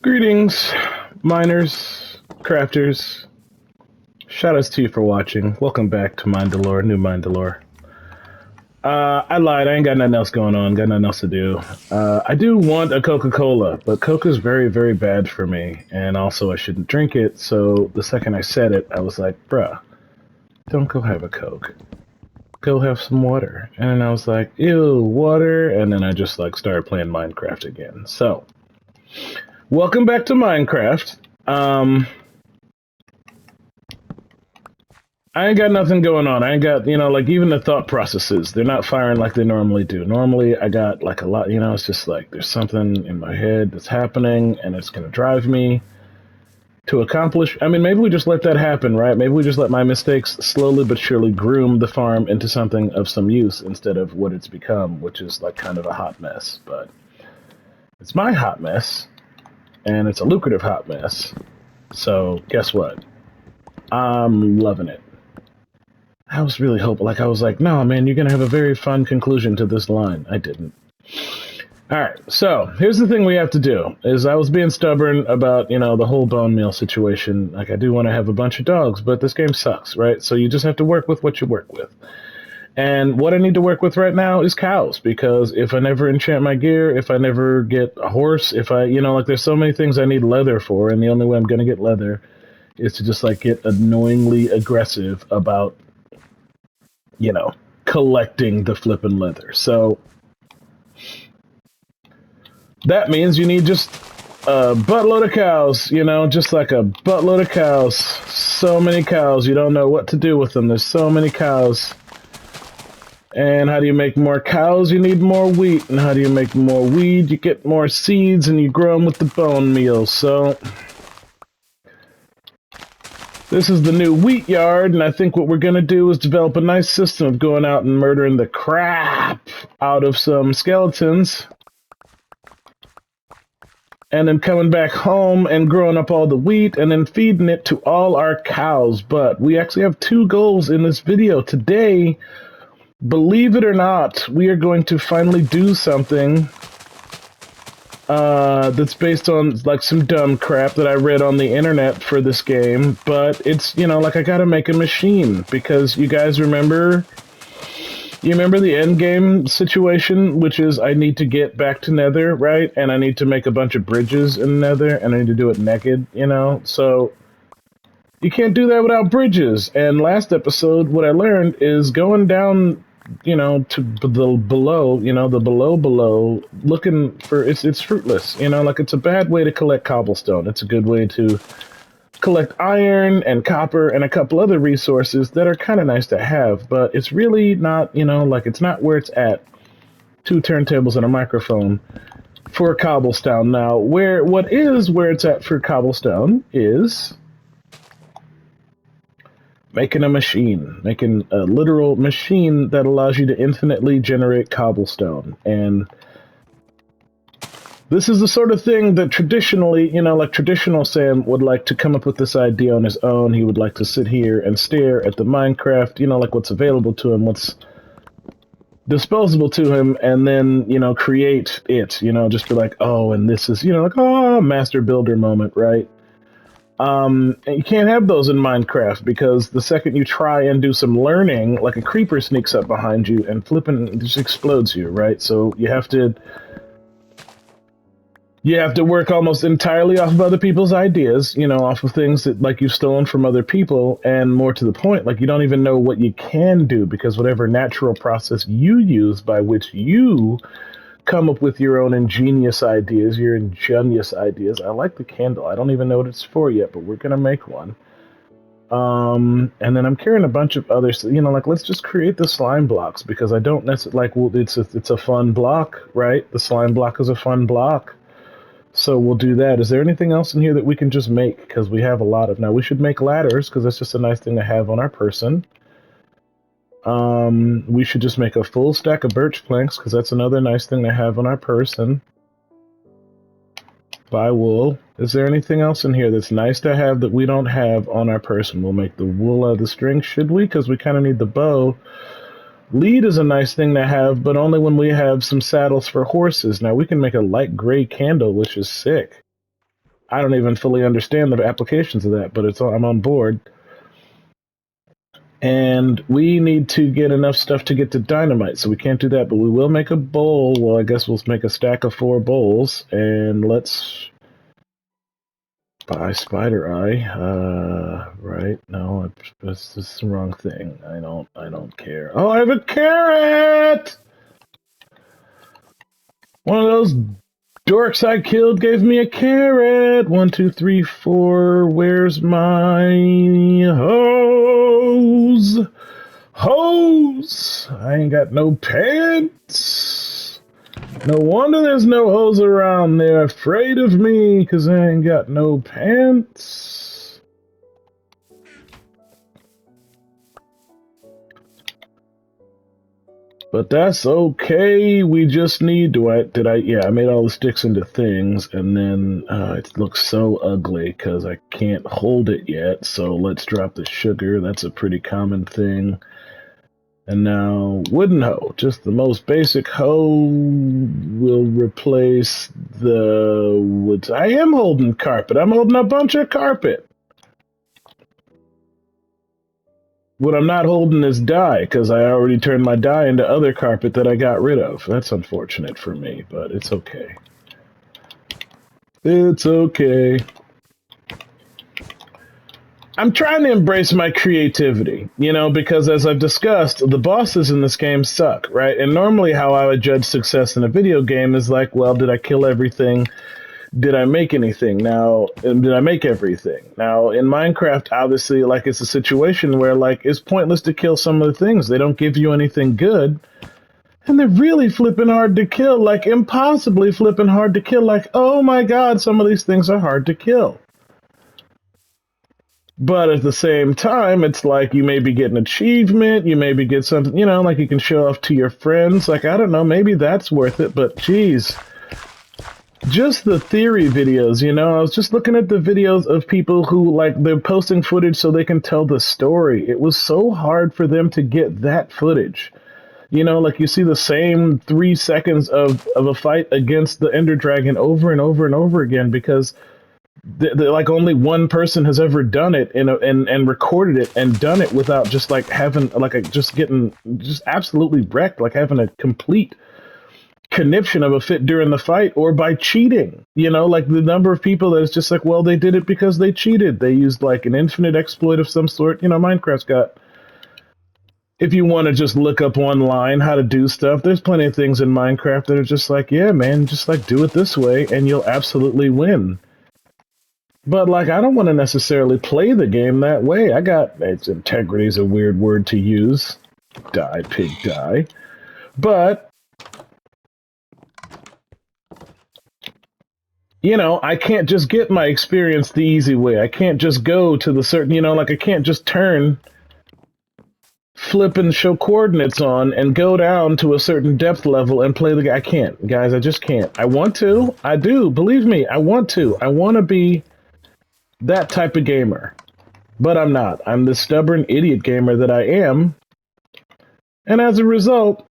Greetings, miners, crafters. Shoutouts to you for watching. Welcome back to Mindalore, new Mindalore. I lied. I ain't got nothing else going on. Got nothing else to do. I do want a Coca-Cola, but Coca's very, very bad for me, and also I shouldn't drink it. So the second I said it, I was like, "Bruh, don't go have a Coke. Go have some water." And then I was like, "Ew, water," and then I just started playing Minecraft again. So, welcome back to Minecraft. I ain't got nothing going on. I ain't got, even the thought processes, they're not firing like they normally do. Normally, I got, a lot, it's just there's something in my head that's happening, and it's going to drive me to accomplish. I mean, maybe we just let that happen, right? Maybe we just let my mistakes slowly but surely groom the farm into something of some use instead of what it's become, which is, kind of a hot mess. But it's my hot mess, and it's a lucrative hot mess. So, guess what? I'm loving it. I was really hoping, I was like, no, man, you're going to have a very fun conclusion to this line. I didn't. Alright, so, here's the thing we have to do, is I was being stubborn about, the whole bone meal situation. I do want to have a bunch of dogs, but this game sucks, right? So you just have to work with what you work with. And what I need to work with right now is cows, because if I never enchant my gear, if I never get a horse, if I, there's so many things I need leather for, and the only way I'm going to get leather is to just, get annoyingly aggressive about collecting the flippin' leather. So that means you need just a buttload of cows, just a buttload of cows. So many cows, you don't know what to do with them. There's so many cows. And how do you make more cows? You need more wheat. And how do you make more wheat? You get more seeds and you grow them with the bone meal. So this is the new wheat yard, and I think what we're going to do is develop a nice system of going out and murdering the crap out of some skeletons, and then coming back home and growing up all the wheat, and then feeding it to all our cows. But we actually have two goals in this video. Today, believe it or not, we are going to finally do something that's based on some dumb crap that I read on the internet for this game, but it's I gotta make a machine, because you guys remember the end game situation, which is I need to get back to Nether, right? And I need to make a bunch of bridges in Nether, and I need to do it naked, so you can't do that without bridges. And last episode, what I learned is going down to the below, the below, looking for, it's fruitless, it's a bad way to collect cobblestone. It's a good way to collect iron and copper and a couple other resources that are kind of nice to have, but it's really not, it's not where it's at. 2 turntables and a microphone for cobblestone. Now, where it's at for cobblestone is making a machine, making a literal machine that allows you to infinitely generate cobblestone. And this is the sort of thing that traditionally, traditional Sam would like to come up with this idea on his own. He would like to sit here and stare at the Minecraft, what's available to him, what's disposable to him, and then, create it, just be oh, and this is, oh, master builder moment, right? You can't have those in Minecraft, because the second you try and do some learning, a creeper sneaks up behind you and flipping just explodes you, right? So you have to work almost entirely off of other people's ideas, off of things that you've stolen from other people, and more to the point, you don't even know what you can do, because whatever natural process you use by which you come up with your own ingenious ideas. I like the candle. I don't even know what it's for yet, but we're gonna make one. And then I'm carrying a bunch of others. Let's just create the slime blocks, because I don't necessarily it's a fun block, right? The slime block is a fun block, so we'll do that. Is there anything else in here that we can just make? Because we have a lot of. Now we should make ladders, because that's just a nice thing to have on our person. We should just make a full stack of birch planks, because that's another nice thing to have on our person. Buy wool. Is there anything else in here that's nice to have that we don't have on our person? We'll make the wool out of the string, should we? Because we kind of need the bow. Lead is a nice thing to have, but only when we have some saddles for horses. Now we can make a light gray candle, which is sick. I don't even fully understand the applications of that, but I'm on board. And we need to get enough stuff to get to dynamite, so we can't do that, but we will make a bowl. Well, I guess we'll make a stack of 4 bowls, and let's buy spider eye. Right? No, this is the wrong thing. I don't care. Oh, I have a carrot! One of those dorks I killed gave me a carrot. 1, 2, 3, 4. Where's my hose? Hose! I ain't got no pants. No wonder there's no hose around. They're afraid of me because I ain't got no pants. But that's okay. We just need I made all the sticks into things, and then it looks so ugly because I can't hold it yet. So let's drop the sugar. That's a pretty common thing. And now, wooden hoe, just the most basic hoe, will replace the woods. I am holding carpet. I'm holding a bunch of carpet. What I'm not holding is dye, because I already turned my dye into other carpet that I got rid of. That's unfortunate for me, but it's okay. It's okay. I'm trying to embrace my creativity, because as I've discussed, the bosses in this game suck, right? And normally how I would judge success in a video game is like, well, did I kill everything? Did I make anything? Now, did I make everything? Now, in Minecraft, obviously, it's a situation where, it's pointless to kill some of the things. They don't give you anything good. And they're really flipping hard to kill, impossibly flipping hard to kill. Oh my god, some of these things are hard to kill. But at the same time, it's you maybe get an achievement, you maybe get something, you can show off to your friends. I don't know, maybe that's worth it, but geez. Just the theory videos, I was just looking at the videos of people who, they're posting footage so they can tell the story. It was so hard for them to get that footage. You see the same 3 seconds of a fight against the Ender Dragon over and over and over again because only one person has ever done it and recorded it and done it without just having just getting just absolutely wrecked, having a complete conniption of a fit during the fight or by cheating. The number of people that is just well, they did it because they cheated. They used an infinite exploit of some sort. Minecraft's got, if you want to just look up online how to do stuff, there's plenty of things in Minecraft that are just yeah, man, just do it this way and you'll absolutely win. But, I don't want to necessarily play the game that way. Its integrity is a weird word to use. Die, pig, die. But, I can't just get my experience the easy way. I can't just go to the certain, I can't just flip and show coordinates on and go down to a certain depth level and play the game. I can't, guys, I just can't. I want to. I do. Believe me, I want to. I want to be that type of gamer. But I'm not. I'm the stubborn idiot gamer that I am. And as a result,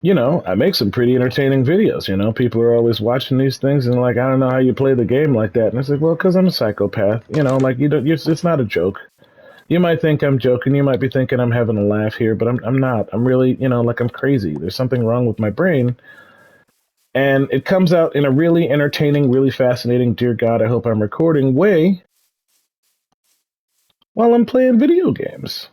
I make some pretty entertaining videos. People are always watching these things and I don't know how you play the game like that. And it's well, because I'm a psychopath. You don't. It's not a joke. You might think I'm joking. You might be thinking I'm having a laugh here, but I'm not. I'm really, I'm crazy. There's something wrong with my brain. And it comes out in a really entertaining, really fascinating, dear God, I hope I'm recording way while I'm playing video games.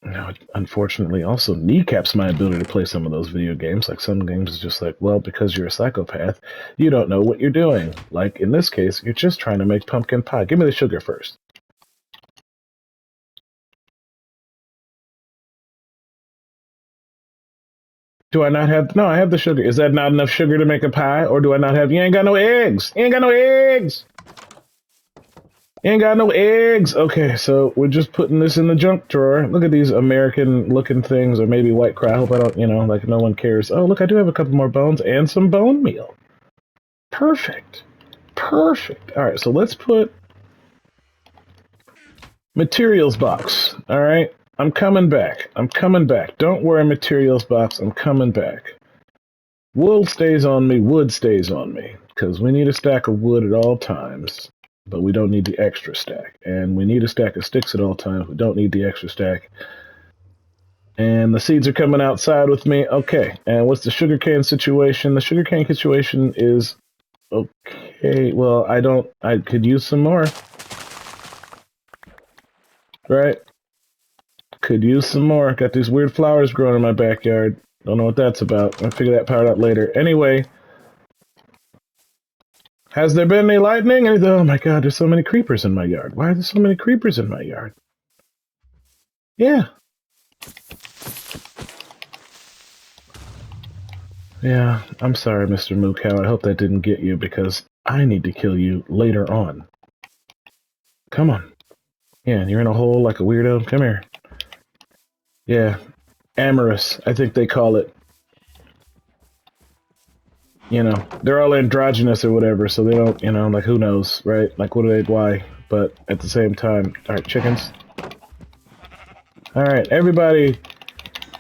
Now, it unfortunately also kneecaps my ability to play some of those video games. Some games is just well, because you're a psychopath, you don't know what you're doing. In this case, you're just trying to make pumpkin pie. Give me the sugar first. Do I not have... No, I have the sugar. Is that not enough sugar to make a pie? Or do I not have... You ain't got no eggs! You ain't got no eggs! You ain't got no eggs! Okay, so we're just putting this in the junk drawer. Look at these American-looking things, or maybe white crap. I hope I don't, no one cares. Oh, look, I do have a couple more bones and some bone meal. Perfect. Perfect. All right, so let's put... Materials box. All right? I'm coming back. I'm coming back. Don't worry, materials box. I'm coming back. Wool stays on me. Wood stays on me. because we need a stack of wood at all times, but we don't need the extra stack. And we need a stack of sticks at all times. We don't need the extra stack. And the seeds are coming outside with me. Okay, and what's the sugarcane situation? The sugarcane situation is okay. Well, I could use some more. Right? Could use some more. Got these weird flowers growing in my backyard. Don't know what that's about. I'll figure that part out later. Anyway, has there been any lightning? Oh my god, there's so many creepers in my yard. Why are there so many creepers in my yard? Yeah. Yeah, I'm sorry, Mr. Moo Cow. I hope that didn't get you, because I need to kill you later on. Come on. Yeah, you're in a hole like a weirdo. Come here. Yeah. Amorous, I think they call it. You know, they're all androgynous or whatever, so they don't, you know, like, who knows, right? Like, why? But at the same time, alright, chickens. Alright, everybody,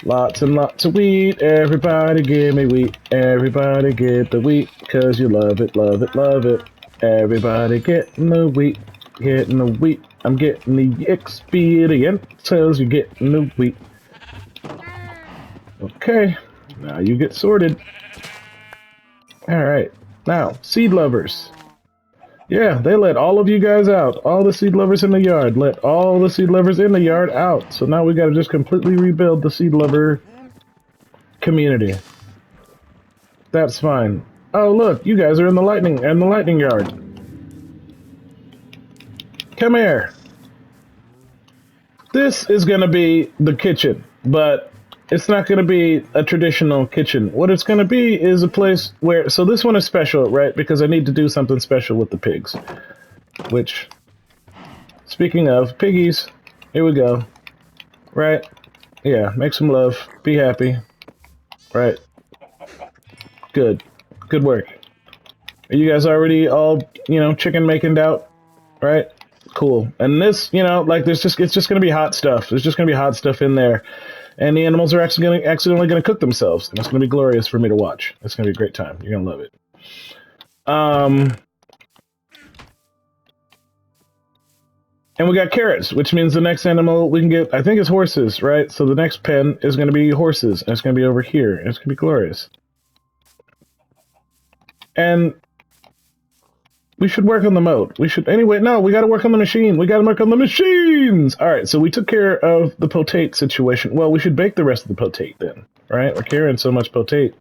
lots and lots of wheat. Everybody give me wheat. Everybody get the wheat, cause you love it, love it, love it. Everybody getting the wheat, getting the wheat. I'm getting the experience, cause you're getting the wheat. Okay, now you get sorted. Alright, now, seed lovers. Yeah, they let all of you guys out. All the seed lovers in the yard. Let all the seed lovers in the yard out. So now we gotta just completely rebuild the seed lover community. That's fine. Oh look, you guys are in the lightning yard. Come here. This is gonna be the kitchen, but it's not going to be a traditional kitchen. What it's going to be is a place where... So this one is special, right? Because I need to do something special with the pigs. Which, speaking of, piggies, here we go. Right? Yeah, make some love. Be happy. Right? Good. Good work. Are you guys already all, you know, chicken making out? Right? Cool. And this, you know, like, it's just going to be hot stuff. There's just going to be hot stuff in there. And the animals are accidentally going to cook themselves. And it's going to be glorious for me to watch. It's going to be a great time. You're going to love it. And we got carrots, which means the next animal we can get, I think it's horses, right? So the next pen is going to be horses. And it's going to be over here. And it's going to be glorious. And we should work on the moat. We should... Anyway, no, we got to work on the machine. We got to work on the machines! All right, so we took care of the potate situation. Well, we should bake the rest of the potate then, right? We're carrying so much potate.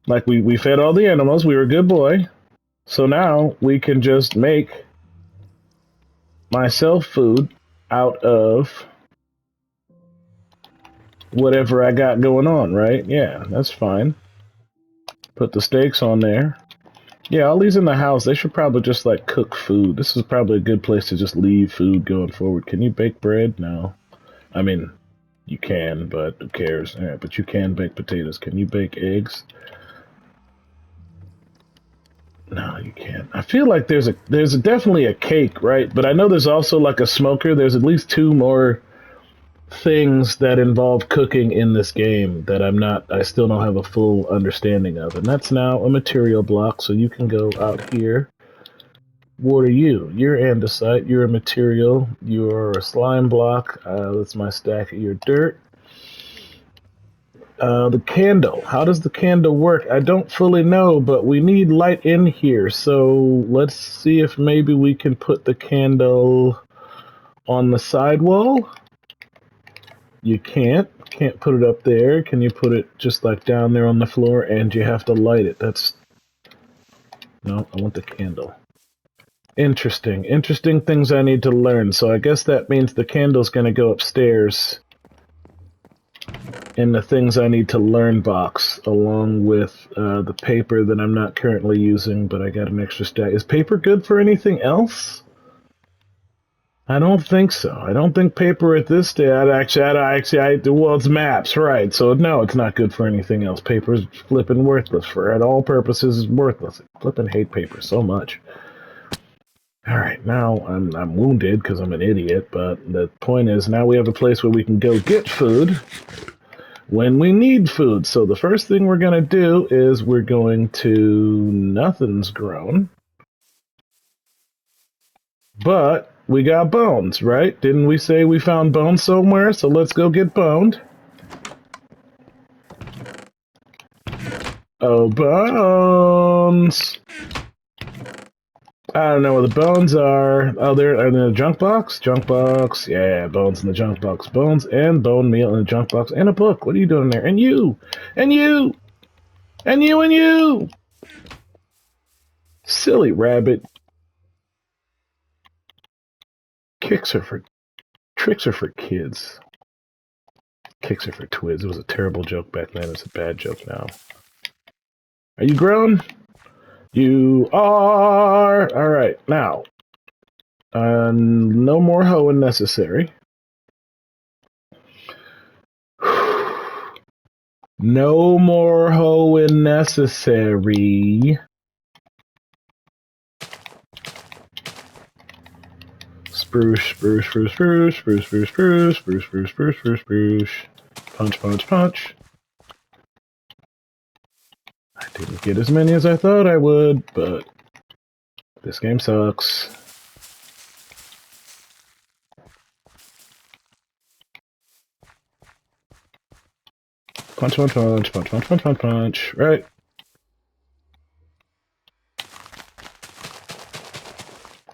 Like, we fed all the animals. We were a good boy. So now we can just make myself food out of whatever I got going on, right? Yeah, that's fine. Put the steaks on there. Yeah, all these in the house, they should probably just, like, cook food. This is probably a good place to just leave food going forward. Can you bake bread? No. I mean, you can, but who cares? All right, but you can bake potatoes. Can you bake eggs? No, you can't. I feel like there's definitely a cake, right? But I know there's also, like, a smoker. There's at least 2 more things that involve cooking in this game that I still don't have a full understanding of. And that's now a material block, so you can go out here. What are you? You're andesite, you're a material, you're a slime block, that's my stack of your dirt. The candle. How does the candle work? I don't fully know, but we need light in here, so let's see if maybe we can put the candle on the side wall. You can't put it up there. Can you put it just like down there on the floor, and you have to light it? That's... No, I want the candle. Interesting things I need to learn. So I guess that means the candle's going to go upstairs in the things I need to learn box, along with the paper that I'm not currently using, but I got an extra stack. Is paper good for anything else? I don't think so. I don't think paper at this stage... Well, it's maps, right. So, no, it's not good for anything else. Paper's flipping worthless. At all purposes, is worthless. I flipping hate paper so much. Alright, now I'm wounded because I'm an idiot, but the point is now we have a place where we can go get food when we need food. So the first thing we're going to do is we're going to... Nothing's grown. But we got bones, right? Didn't we say we found bones somewhere? So let's go get boned. Oh, bones! I don't know where the bones are. Oh, they're in the junk box? Junk box. Yeah, bones in the junk box. Bones and bone meal in the junk box. And a book. What are you doing there? And you! And you! And you and you! Silly rabbit. Tricks are for kids. Kicks are for twids. It was a terrible joke back then. It's a bad joke now. Are you grown? You are! Alright, now. No more hoeing necessary. No more hoeing necessary. Spruce, spruce, spruce, spruce, spruce, spruce, spruce, spruce, spruce, spruce, spruce, spruce. Punch, punch, punch. I didn't get as many as I thought I would, but this game sucks. Punch, punch, punch, punch, punch, punch, punch, punch. Right.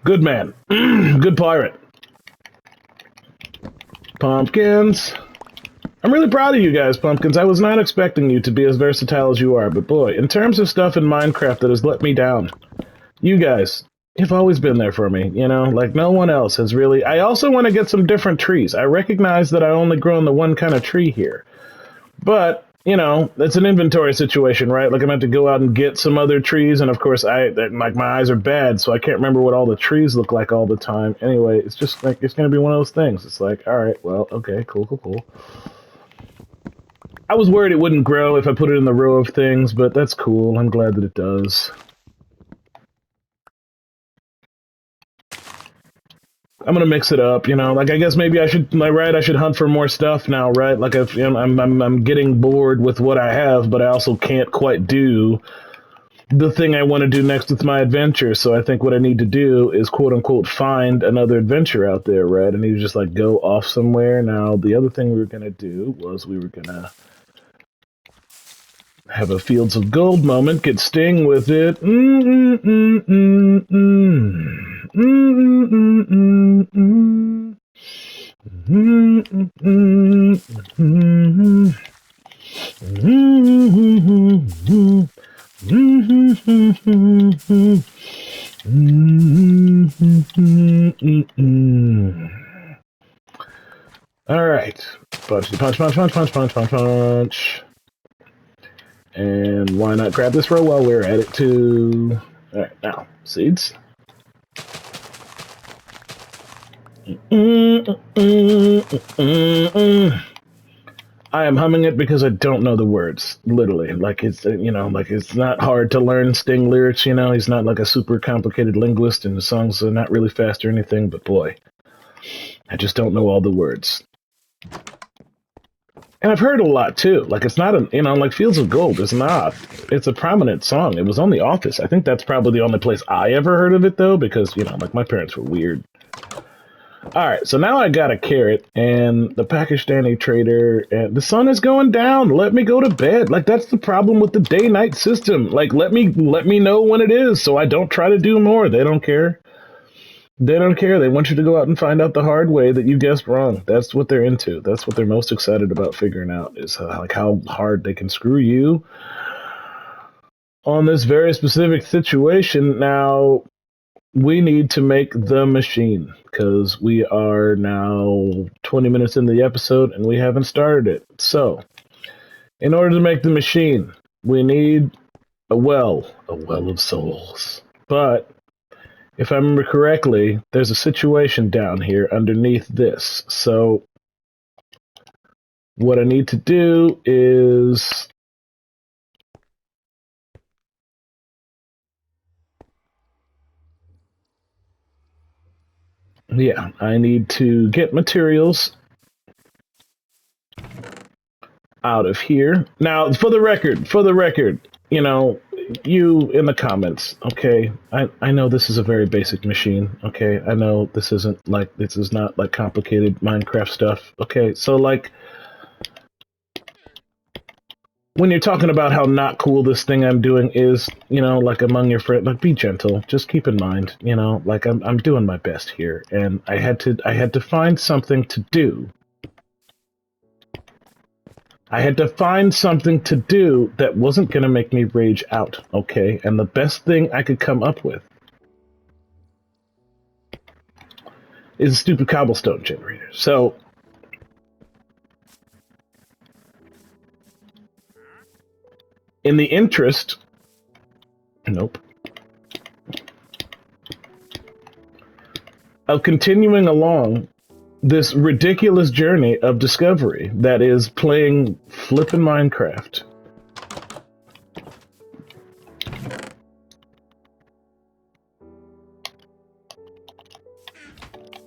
Good man. Good pirate. Pumpkins. I'm really proud of you guys, Pumpkins. I was not expecting you to be as versatile as you are, but boy, in terms of stuff in Minecraft that has let me down, you guys, you've always been there for me, you know? Like, no one else has really... I also want to get some different trees. I recognize that I only grown the one kind of tree here. But, you know, it's an inventory situation, right? Like, I'm going to have to go out and get some other trees, and of course, my eyes are bad, so I can't remember what all the trees look like all the time. Anyway, it's just, like, it's going to be one of those things. It's like, alright, well, okay, cool, cool, cool. I was worried it wouldn't grow if I put it in the row of things, but that's cool. I'm glad that it does. I'm gonna mix it up, you know. Like, I guess maybe I should, I should hunt for more stuff now, right? Like, if I'm getting bored with what I have, but I also can't quite do the thing I want to do next with my adventure. So I think what I need to do is, quote unquote, find another adventure out there, right? I need to just like go off somewhere. Now, the other thing we were gonna do was we were gonna have a Fields of Gold moment, get Sting with it. All right. Punch, punch, punch, punch, punch, punch, punch, punch. And why not grab this row while we're at it, too? Alright, now, seeds. I am humming it because I don't know the words, literally. Like, it's, you know, like, it's not hard to learn Sting lyrics, you know? He's not like a super complicated linguist, and the songs are not really fast or anything, but boy, I just don't know all the words. And I've heard a lot, too. Like, it's not, you know, like, Fields of Gold is not. It's a prominent song. It was on The Office. I think that's probably the only place I ever heard of it, though, because, you know, like, my parents were weird. Alright, so now I got a carrot, and the Pakistani trader, and the sun is going down. Let me go to bed. Like, that's the problem with the day-night system. Like, let me know when it is, so I don't try to do more. They don't care. They don't care. They want you to go out and find out the hard way that you guessed wrong. That's what they're into. That's what they're most excited about figuring out, is like how hard they can screw you on this very specific situation. Now, we need to make the machine, because we are now 20 minutes into the episode and we haven't started it. So, in order to make the machine, we need a well of souls. But if I remember correctly, there's a situation down here underneath this. So what I need to do is... yeah, I need to get materials out of here. Now, for the record, you know, you in the comments, okay? I know this is a very basic machine, okay? I know this is not like complicated Minecraft stuff, okay? So like, when you're talking about how not cool this thing I'm doing is, you know, like among your friends, like be gentle. Just keep in mind, you know, like I'm doing my best here, and I had to find something to do. I had to find something to do that wasn't going to make me rage out, okay? And the best thing I could come up with is a stupid cobblestone generator. So, in the interest... Nope. Of continuing along this ridiculous journey of discovery that is playing flippin' Minecraft.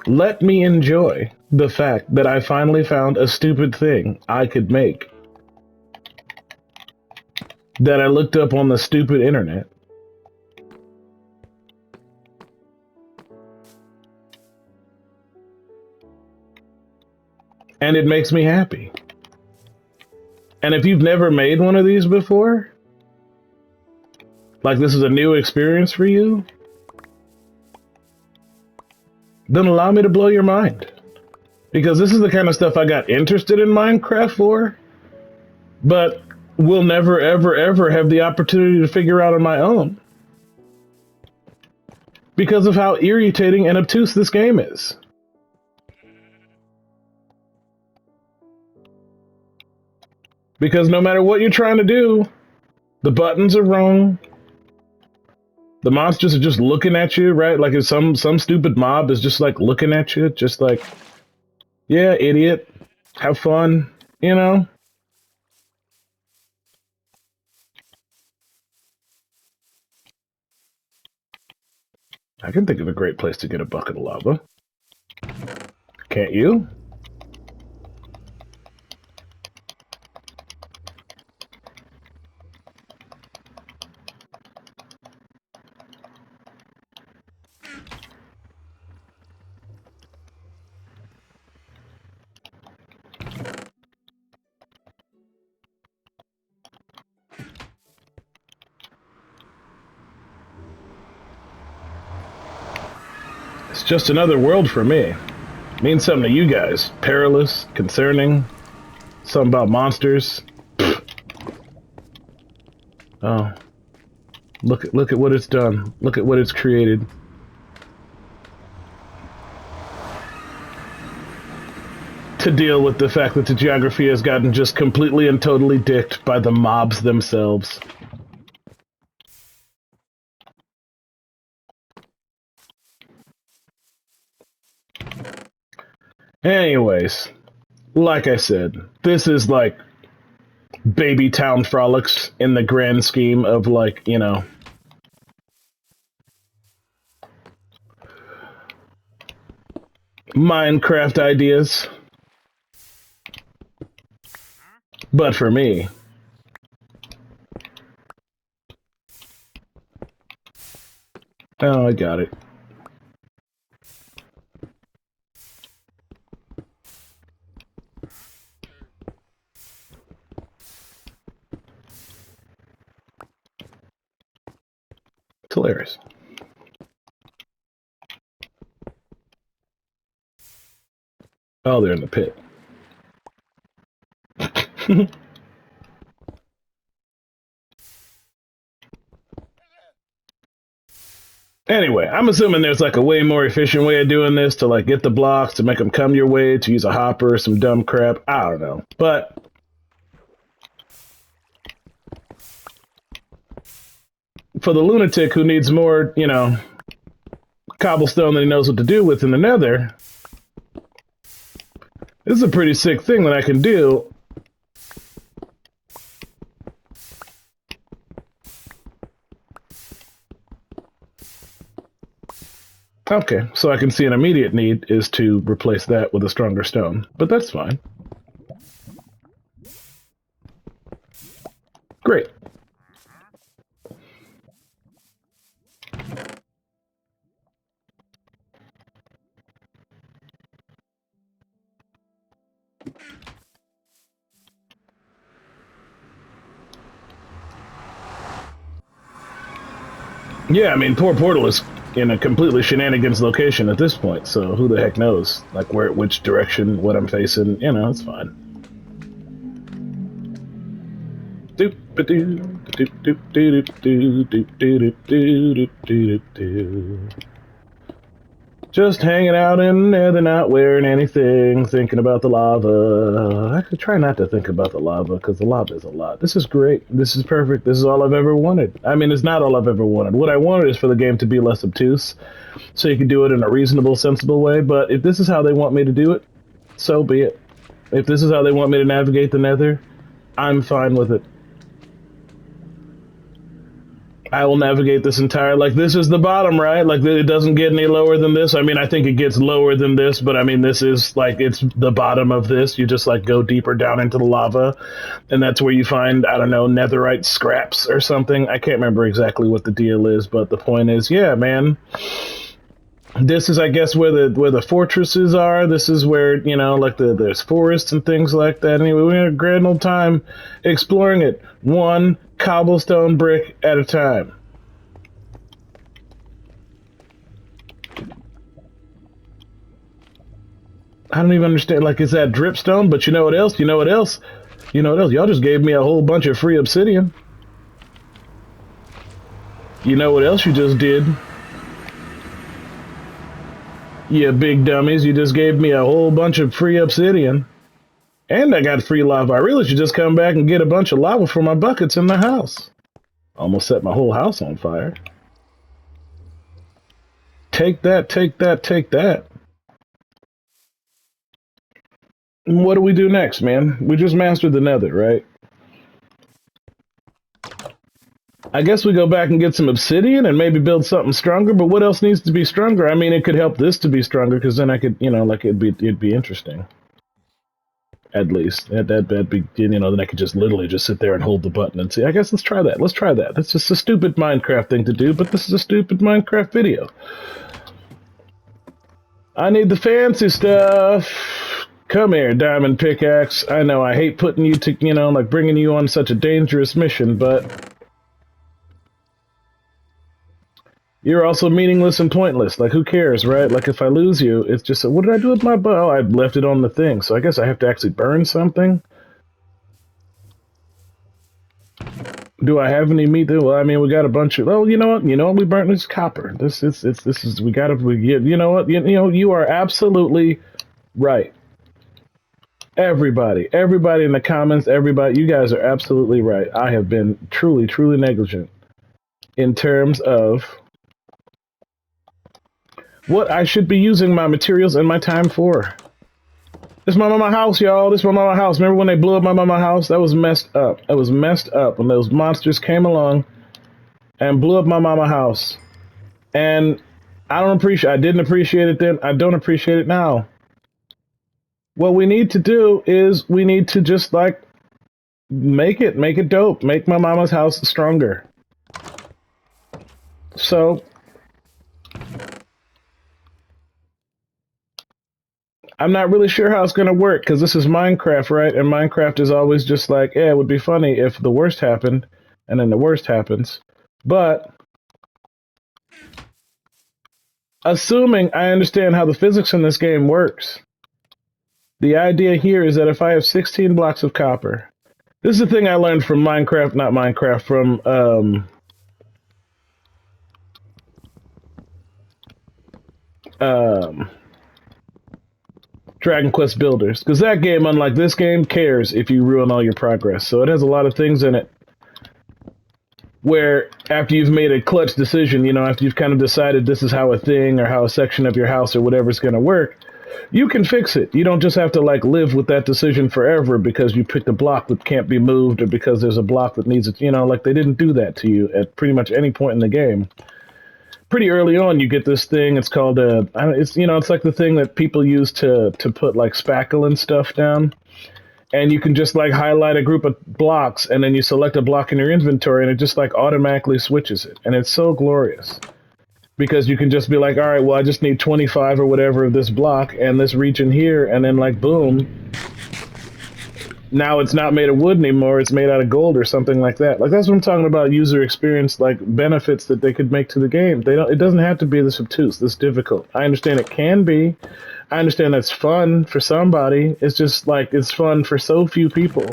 Let me enjoy the fact that I finally found a stupid thing I could make that I looked up on the stupid internet. And it makes me happy. And if you've never made one of these before, like this is a new experience for you, then allow me to blow your mind. Because this is the kind of stuff I got interested in Minecraft for, but will never, ever, ever have the opportunity to figure out on my own. Because of how irritating and obtuse this game is. Because no matter what you're trying to do, the buttons are wrong. The monsters are just looking at you, right? Like if some stupid mob is just like looking at you, just like, yeah, idiot, have fun, you know? I can think of a great place to get a bucket of lava. Can't you? It's just another world for me. Means something to you guys. Perilous, concerning, something about monsters. Oh. Look at what it's done. Look at what it's created. To deal with the fact that the geography has gotten just completely and totally dicked by the mobs themselves. Anyways, like I said, this is like baby town frolics in the grand scheme of like, you know, Minecraft ideas. But for me, oh, I got it. It's hilarious. Oh, they're in the pit. Anyway, I'm assuming there's like a way more efficient way of doing this to like get the blocks, to make them come your way, to use a hopper, some dumb crap. I don't know. But for the lunatic who needs more, you know, cobblestone than he knows what to do with in the Nether, this is a pretty sick thing that I can do. Okay, so I can see an immediate need is to replace that with a stronger stone, but that's fine. Yeah, I mean, poor Portal is in a completely shenanigans location at this point, so who the heck knows? Like, where, which direction, what I'm facing, you know, it's fine. Just hanging out in there, they're not wearing anything, thinking about the lava. I could try not to think about the lava, because the lava is a lot. This is great. This is perfect. This is all I've ever wanted. I mean, it's not all I've ever wanted. What I wanted is for the game to be less obtuse, so you can do it in a reasonable, sensible way, but if this is how they want me to do it, so be it. If this is how they want me to navigate the Nether, I'm fine with it. I will navigate this entire, like, this is the bottom, right? Like, it doesn't get any lower than this. I mean, I think it gets lower than this, but I mean, this is, like, it's the bottom of this. You just, like, go deeper down into the lava, and that's where you find, I don't know, netherite scraps or something. I can't remember exactly what the deal is, but the point is, yeah, man. This is, I guess, where the fortresses are. This is where, you know, like there's forests and things like that. Anyway, we had a grand old time exploring it, one cobblestone brick at a time. I don't even understand. Like, is that dripstone? But you know what else? You know what else? You know what else? Y'all just gave me a whole bunch of free obsidian. You know what else you just did? You big dummies, you just gave me a whole bunch of free obsidian. And I got free lava. I really should just come back and get a bunch of lava for my buckets in the house. Almost set my whole house on fire. Take that, take that, take that. What do we do next, man? We just mastered the Nether, right? I guess we go back and get some obsidian and maybe build something stronger, but what else needs to be stronger? I mean, it could help this to be stronger, because then I could, you know, like, it'd be interesting. At least. That'd be, you know, then I could just literally just sit there and hold the button and see. I guess let's try that. Let's try that. That's just a stupid Minecraft thing to do, but this is a stupid Minecraft video. I need the fancy stuff. Come here, diamond pickaxe. I know I hate putting you to, you know, like bringing you on such a dangerous mission, but you're also meaningless and pointless. Like, who cares, right? Like, if I lose you, it's just, what did I do with my bow? Oh, I left it on the thing, so I guess I have to actually burn something? Do I have any meat? Well, I mean, we got a bunch of, well, you know what? You know what? We burnt this copper. This is, we gotta, you know what? You know, you are absolutely right. Everybody in the comments, everybody, you guys are absolutely right. I have been truly, truly negligent in terms of what I should be using my materials and my time for. This is my mama house, y'all. This is my mama house. Remember when they blew up my mama house? That was messed up. That was messed up when those monsters came along and blew up my mama house. And I didn't appreciate it then. I don't appreciate it now. What we need to do is we need to just, like, make it dope. Make my mama's house stronger. So I'm not really sure how it's going to work, because this is Minecraft, right? And Minecraft is always just like, yeah, it would be funny if the worst happened, and then the worst happens. But assuming I understand how the physics in this game works, the idea here is that if I have 16 blocks of copper, this is the thing I learned from Minecraft, not Minecraft, from Dragon Quest Builders, because that game, unlike this game, cares if you ruin all your progress. So it has a lot of things in it where after you've made a clutch decision, you know, after you've kind of decided this is how a thing or how a section of your house or whatever is going to work, you can fix it. You don't just have to, like, live with that decision forever because you picked a block that can't be moved or because there's a block that needs it. You know, like, they didn't do that to you at pretty much any point in the game. Pretty early on, you get this thing. It's called it's, you know, it's like the thing that people use to put, like, spackle and stuff down. And you can just, like, highlight a group of blocks, and then you select a block in your inventory, and it just, like, automatically switches it. And it's so glorious. Because you can just be like, all right, well, I just need 25 or whatever of this block and this region here, and then, like, boom. Now it's not made of wood anymore, it's made out of gold or something like that. Like, that's what I'm talking about, user experience, like, benefits that they could make to the game. It doesn't have to be this obtuse, this difficult. I understand it can be. I understand that's fun for somebody. It's just, like, it's fun for so few people.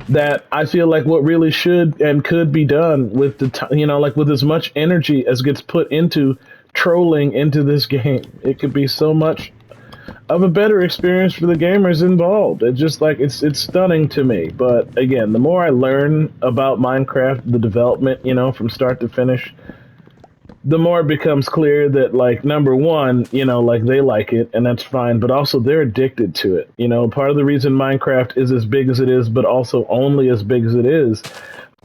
That I feel like what really should and could be done with like, with as much energy as gets put into trolling into this game, it could be so much of a better experience for the gamers involved. It's just like, it's stunning to me. But again, the more I learn about Minecraft, the development, from start to finish, the more it becomes clear that, like, number one, like, they like it, and that's fine, but also they're addicted to it. Part of the reason Minecraft is as big as it is, but also only as big as it is,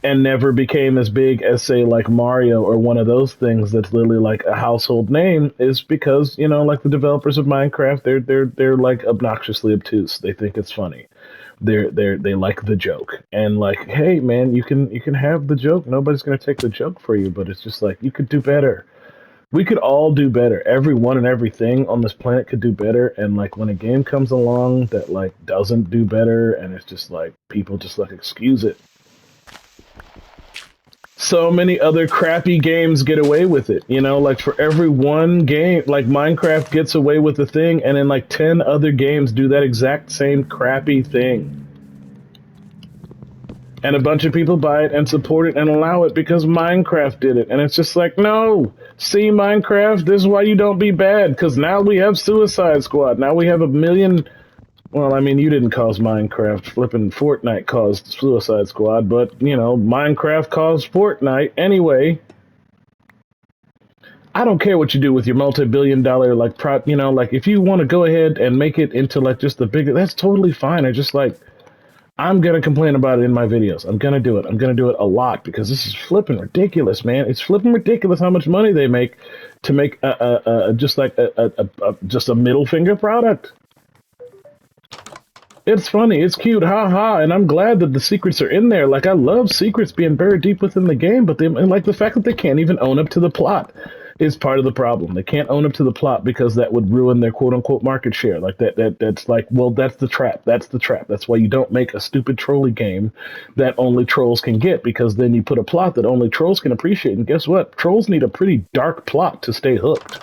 and never became as big as, say, like Mario or one of those things that's literally like a household name, is because, like, the developers of Minecraft, they're like obnoxiously obtuse. They think it's funny. They like the joke, and, like, hey man, you can have the joke. Nobody's gonna take the joke for you, but it's just like, you could do better. We could all do better. Everyone and everything on this planet could do better. And, like, when a game comes along that, like, doesn't do better, and it's just like, people just, like, excuse it. So many other crappy games get away with it, like, for every one game, like, Minecraft gets away with the thing, and then, like, 10 other games do that exact same crappy thing. And a bunch of people buy it and support it and allow it because Minecraft did it. And it's just like, no, see, Minecraft, this is why you don't be bad, because now we have Suicide Squad. Now we have a million. Well, I mean, you didn't cause Minecraft. Flipping Fortnite caused Suicide Squad, but, Minecraft caused Fortnite. Anyway, I don't care what you do with your multi-billion-dollar, like, like, if you want to go ahead and make it into, like, just the bigger, that's totally fine. I just, like, I'm going to complain about it in my videos. I'm going to do it. I'm going to do it a lot, because this is flipping ridiculous, man. It's flipping ridiculous how much money they make to make just like just a middle finger product. It's funny, it's cute, haha, and I'm glad that the secrets are in there. Like, I love secrets being buried deep within the game, but and, like, the fact that they can't even own up to the plot is part of the problem. They can't own up to the plot because that would ruin their quote-unquote market share. Like, that's like, well, that's the trap. That's the trap. That's why you don't make a stupid trolley game that only trolls can get, because then you put a plot that only trolls can appreciate, and guess what? Trolls need a pretty dark plot to stay hooked.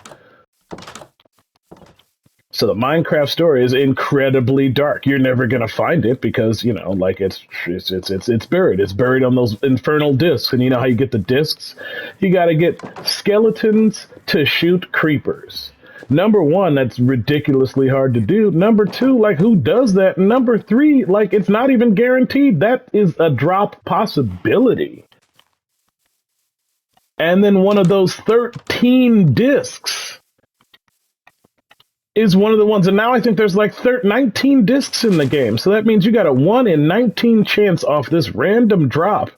So the Minecraft story is incredibly dark. You're never gonna find it because, like, it's buried. It's buried on those infernal discs. And you know how you get the discs? You gotta get skeletons to shoot creepers. Number one, that's ridiculously hard to do. Number two, like, who does that? And number three, like, it's not even guaranteed. That is a drop possibility. And then one of those 13 discs is one of the ones, and now I think there's like 19 discs in the game, so that means you got a 1 in 19 chance off this random drop.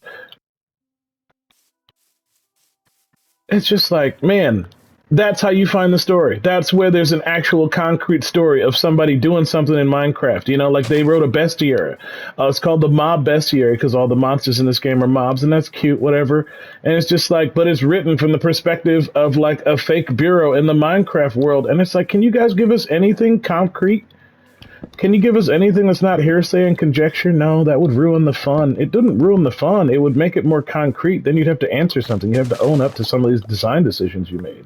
It's just like, man, that's how you find the story. That's where there's an actual concrete story of somebody doing something in Minecraft. Like, they wrote a bestiary. It's called the mob bestiary because all the monsters in this game are mobs, and that's cute, whatever. And it's just like, but it's written from the perspective of, like, a fake bureau in the Minecraft world. And it's like, can you guys give us anything concrete? Can you give us anything that's not hearsay and conjecture? No, that would ruin the fun. It didn't ruin the fun. It would make it more concrete. Then you'd have to answer something. You have to own up to some of these design decisions you made.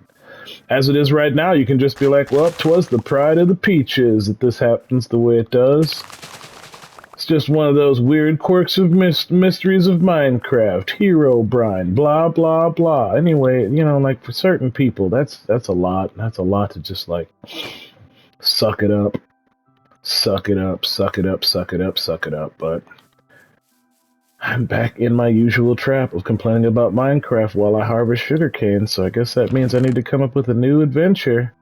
As it is right now, you can just be like, well, 'twas the pride of the peaches that this happens the way it does. It's just one of those weird quirks of mysteries of Minecraft. Hero Brine, blah, blah, blah. Anyway, like, for certain people, that's a lot. That's a lot to just, like, suck it up. Suck it up, suck it up, suck it up, suck it up. But I'm back in my usual trap of complaining about Minecraft while I harvest sugarcane, so I guess that means I need to come up with a new adventure.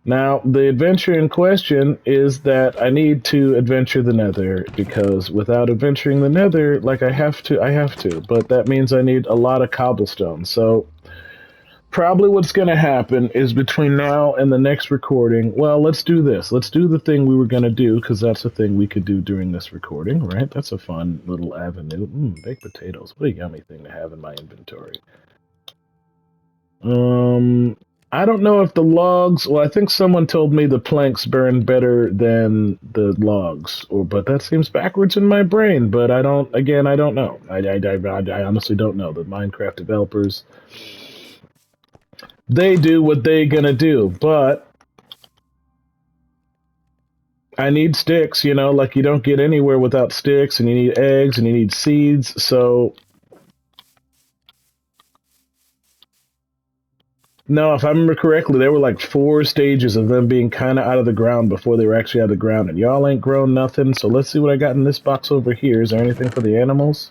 Now, the adventure in question is that I need to adventure the Nether, because without adventuring the Nether, like, I have to, but that means I need a lot of cobblestone, so probably what's going to happen is between now and the next recording, well, let's do this. Let's do the thing we were going to do, because that's a thing we could do during this recording, right? That's a fun little avenue. Baked potatoes. What a yummy thing to have in my inventory. I don't know if the logs. Well, I think someone told me the planks burn better than the logs, but that seems backwards in my brain. But I don't. Again, I don't know. I honestly don't know. The Minecraft developers, they do what they gonna do, but I need sticks. You know, like you don't get anywhere without sticks, and you need eggs, and you need seeds. So no, if I remember correctly, there were like 4 stages of them being kind of out of the ground before they were actually out of the ground. And y'all ain't grown nothing, so let's see what I got in this box over here. Is there anything for the animals?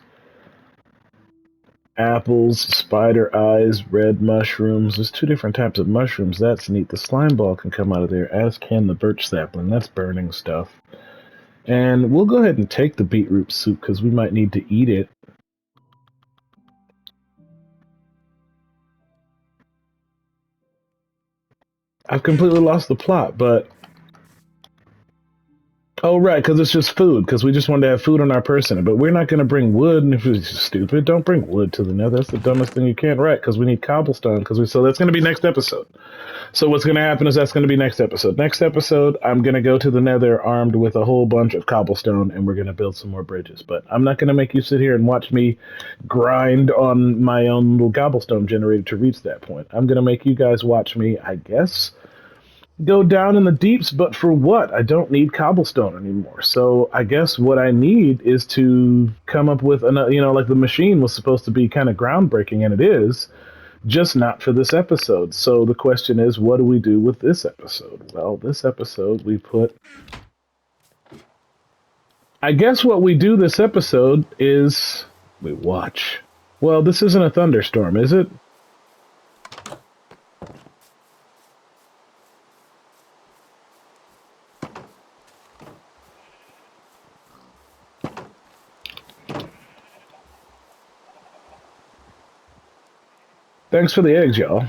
Apples, spider eyes, red mushrooms. There's 2 different types of mushrooms. That's neat. The slime ball can come out of there, as can the birch sapling. That's burning stuff. And we'll go ahead and take the beetroot soup because we might need to eat it. I've completely lost the plot, but... Oh, right, because it's just food, because we just wanted to have food on our person. But we're not going to bring wood, and if it's stupid, don't bring wood to the nether. That's the dumbest thing you can. Right, because we need cobblestone, so that's going to be next episode. So what's going to happen is that's going to be next episode. Next episode, I'm going to go to the nether armed with a whole bunch of cobblestone, and we're going to build some more bridges. But I'm not going to make you sit here and watch me grind on my own little cobblestone generator to reach that point. I'm going to make you guys watch me, I guess, go down in the deeps, but for what? I don't need cobblestone anymore. So I guess what I need is to come up with another, like the machine was supposed to be kind of groundbreaking, and it is, just not for this episode. So the question is, what do we do with this episode? Well, this episode we put... I guess what we do this episode is we watch. Well, this isn't a thunderstorm, is it? Thanks for the eggs, y'all.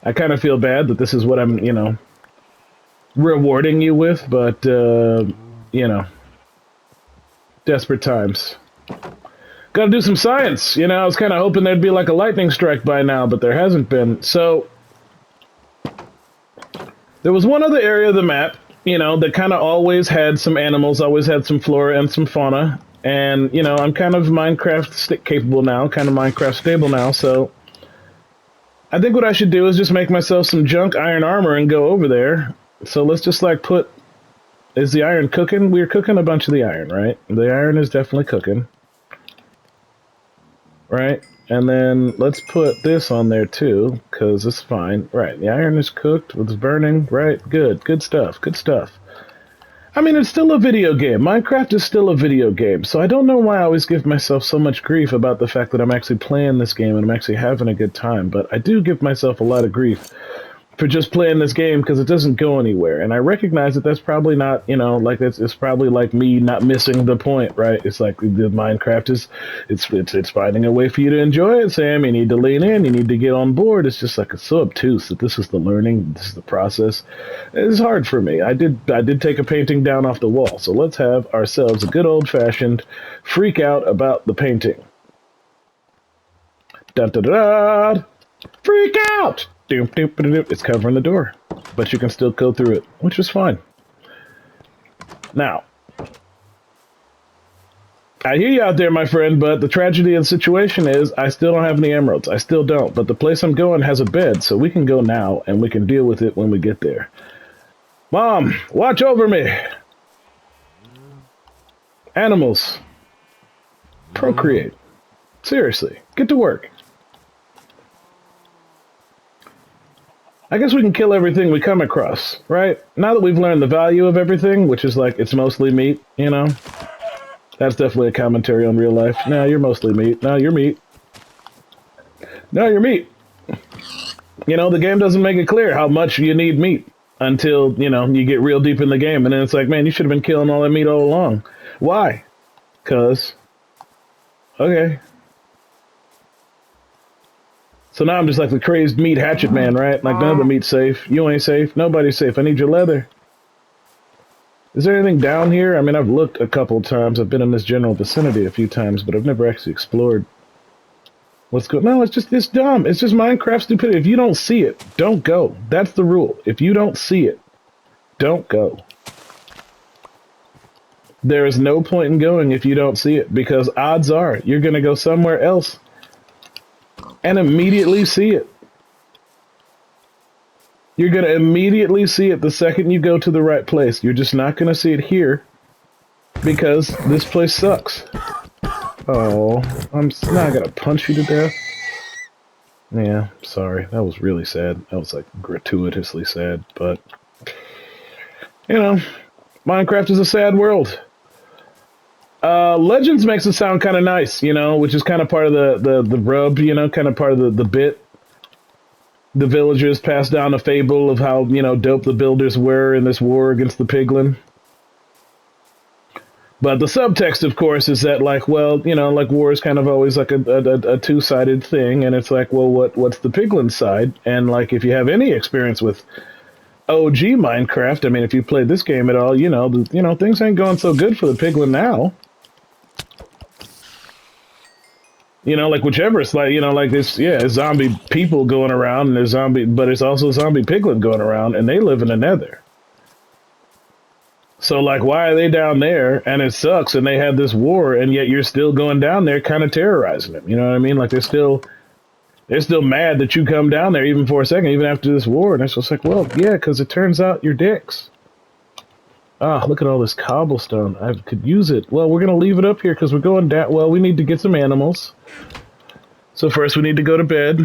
I kind of feel bad that this is what I'm, rewarding you with, but, desperate times. Gotta do some science, I was kind of hoping there'd be like a lightning strike by now, but there hasn't been. So, there was one other area of the map, that kind of always had some animals, always had some flora and some fauna, and, I'm kind of Minecraft stick capable now, kind of Minecraft stable now, so... I think what I should do is just make myself some junk iron armor and go over there. So let's just like put... Is the iron cooking? We're cooking a bunch of the iron, right? The iron is definitely cooking. Right? And then let's put this on there too, because it's fine. Right, the iron is cooked, it's burning. Right, good. Good stuff, good stuff. I mean, it's still a video game. Minecraft is still a video game, so I don't know why I always give myself so much grief about the fact that I'm actually playing this game and I'm actually having a good time, but I do give myself a lot of grief for just playing this game because it doesn't go anywhere. And I recognize that that's probably not, it's probably like me not missing the point, right? It's like the Minecraft is, it's finding a way for you to enjoy it, Sam. You need to lean in, you need to get on board. It's just like, it's so obtuse that this is the learning, this is the process. It's hard for me. I did take a painting down off the wall, so let's have ourselves a good old-fashioned freak out about the painting. Dun dun dun! Freak out! It's covering the door, but you can still go through it, which is fine. Now, I hear you out there, my friend, but the tragedy of the situation is I still don't have any emeralds. I still don't, but the place I'm going has a bed, so we can go now, and we can deal with it when we get there. Mom, watch over me! Animals. Procreate. Seriously, get to work. I guess we can kill everything we come across, right? Now that we've learned the value of everything, which is like, it's mostly meat, That's definitely a commentary on real life. No, you're mostly meat. No, you're meat. No, you're meat. The game doesn't make it clear how much you need meat until, you get real deep in the game. And then it's like, man, you should have been killing all that meat all along. Why? 'Cause... Okay. So now I'm just like the crazed meat hatchet man, right? Like, none of the meat's safe. You ain't safe. Nobody's safe. I need your leather. Is there anything down here? I mean, I've looked a couple times. I've been in this general vicinity a few times, but I've never actually explored. What's going? No, it's just this dumb. It's just Minecraft stupidity. If you don't see it, don't go. That's the rule. If you don't see it, don't go. There is no point in going if you don't see it, because odds are you're going to go somewhere else and immediately see it. You're going to immediately see it the second you go to the right place. You're just not going to see it here because this place sucks. Oh, I'm not going to punch you to death. Yeah, sorry. That was really sad. That was like gratuitously sad, but you know, Minecraft is a sad world. Legends makes it sound kind of nice, you know, which is kind of part of the rub, you know, kind of part of the bit. The villagers passed down a fable of how, you know, dope the builders were in this war against the piglin. But the subtext, of course, is that, like, well, you know, like, war is kind of always like a two-sided thing, and it's like, well, what's the piglin side? And, like, if you have any experience with OG Minecraft, I mean, if you played this game at all, you know, things ain't going so good for the piglin now. You know, like, whichever, it's like, you know, like this, yeah, zombie people going around, and there's but it's also zombie piglin going around, and they live in the Nether. So, like, why are they down there, and it sucks, and they had this war, and yet you're still going down there kind of terrorizing them, you know what I mean? Like, they're still mad that you come down there even for a second, even after this war, and it's just like, well, yeah, because it turns out you're dicks. Ah, look at all this cobblestone. I could use it. Well, we're going to leave it up here because we're going down. Well, we need to get some animals. So first we need to go to bed.